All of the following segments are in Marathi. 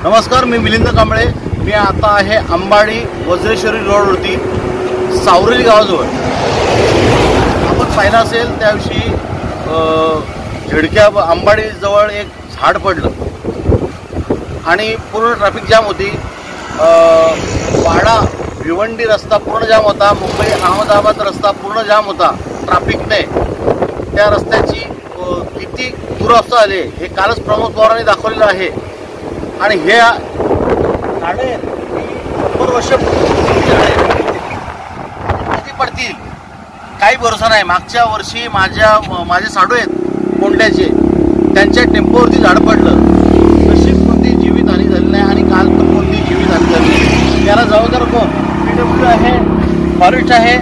नमस्कार, मी मिलिंद कांबळे. मी आता आहे अंबाडी वज्रेश्वरी रोडवरती सावरेली गावाजवळ. आपण पाहिलं असेल त्याविषयी झेडक्या अंबाडीजवळ एक झाड पडलं आणि पूर्ण ट्रॅफिक जाम होती. वाडा भिवंडी रस्ता पूर्ण जाम होता. मुंबई अहमदाबाद रस्ता पूर्ण जाम होता ट्रॅफिकने. त्या रस्त्याची किती दुरवस्था आली हे कालच प्रमोद पवारांनी दाखवलेलं आहे. आणि हे झाडे 100 वर्ष किती पडतील काही भरोसा नाही. मागच्या वर्षी माझे साडू आहेत कोंड्याचे, त्यांच्या टेम्पोवरती झाड पडलं. तशी कोणती जीवितहानी झाली नाही आणि काल पण कोणती जीवितहानी झाली नाही. त्याला जबाबदार कोण? PW आहे, फॉरेस्ट आहे.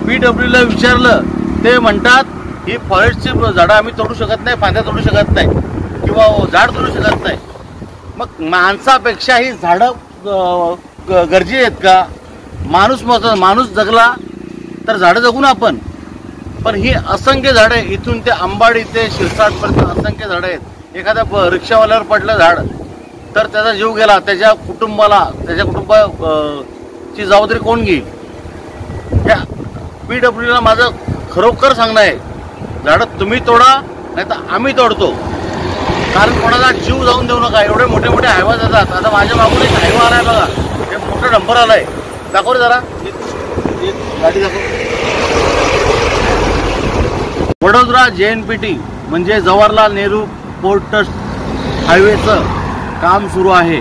PWला विचारलं, ते म्हणतात ही फॉरेस्टची झाडं आम्ही तोडू शकत नाही, फांद्या तोडू शकत नाही किंवा झाड तोडू शकत नाही. मग माणसापेक्षा ही झाडं गरजेची आहेत का? माणूस जगला तर झाडं जगू ना आपण. पण ही असंख्य झाडं आहे. इथून ते अंबाडी ते शिरसाटपर्यंत असंख्य झाडं आहेत. एखाद्या रिक्षावाल्यावर पडलं झाड तर त्याचा जीव गेला, त्याच्या कुटुंबाची जबाबदारी कोण घेईल? या PWला माझं खरोखर सांगणं आहे, झाडं तुम्ही तोडा नाही तर आम्ही तोडतो. कारण कोणाला जीव जाऊन देऊ नका. एवढे मोठे मोठे हायवा जातात. आता माझ्या मागून एक हायवा आलाय बघा, हे मोठं डंपर आलाय. दाखव रे जरा, गाडी दाखव. वडोदरा JNPT म्हणजे जवाहरलाल नेहरू पोर्ट ट्रस्ट हायवेचं काम सुरू आहे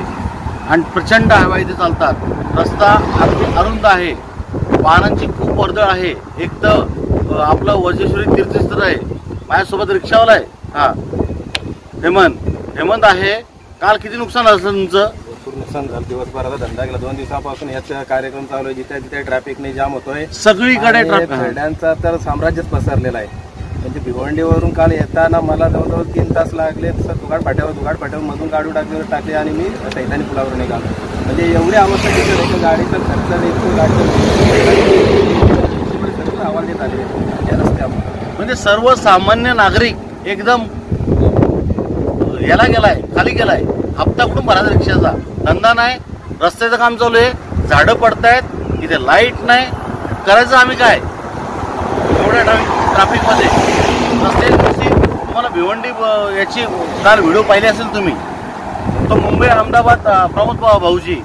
आणि प्रचंड हायवा इथे चालतात. रस्ता अरुंद आहे, वाहनांची खूप वर्दळ आहे. एक तर आपलं वज्रेश्वरी तीर्थस्थळ आहे. माझ्यासोबत रिक्षावाला आहे, हा हेमंत आहे. काल किती नुकसान झालं तुमचं? भरपूर नुकसान झालं. दिवसभराचा धंदा गेला. 2 दिवसापासून याचा कार्यक्रम चालू आहे. जिथे जिथे ट्रॅफिकने जाम होतोय सगळीकडे. खेड्यांचा तर साम्राज्यच पसरलेला आहे. म्हणजे भिवंडीवरून काल येताना मला जवळजवळ 3 तास लागले. तसं दुगाड फाट्यावर मधून गाडी टाकली आणि मी सैतानी पुलावर निघालो. म्हणजे एवढी अवस्था तिथे गाडीचा खर्च देतो, सगळं आव्हान देत आले या रस्त्यावर. म्हणजे सर्वसामान्य नागरिक एकदम याला गेलाय, खाली गेलाय. हप्ता कुठून भरायचा रिक्षाचा? धंदा नाही, रस्त्याचं काम चालू आहे, झाडं पडतायत, इथे लाईट नाही. करायचं आम्ही काय एवढ्या ट्रॅफिकमध्ये? रस्ते तुम्हाला भिवंडी याची काल व्हिडिओ पाहिली असेल तुम्ही. तो मुंबई अहमदाबाद प्रमोद भाऊजी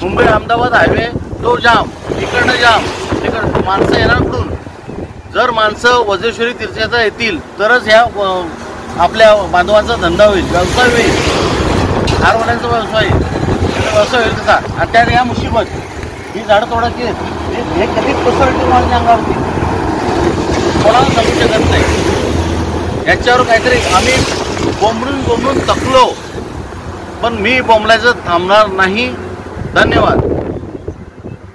मुंबई अहमदाबाद हायवे तो जाम, इकडनं जाम, तिकडं माणसं येणार कुठून? जर माणसं वज्रेश्वरी तीर्थयात्रा येतील तरच ह्या आपल्या बांधवांचा धंदा होईल, व्यवसाय होईल, हारवड्यांचा व्यवसाय होईल तसा. आणि त्याने या मुसीबत ही झाडं तोडायची आहेत. हे कधीच पसरते माझ्या अंगावरती, कोणाला सांगू शकत नाही. याच्यावर काहीतरी आम्ही बोंबलून थकलो, पण मी बोंबलायचं थांबणार नाही. धन्यवाद.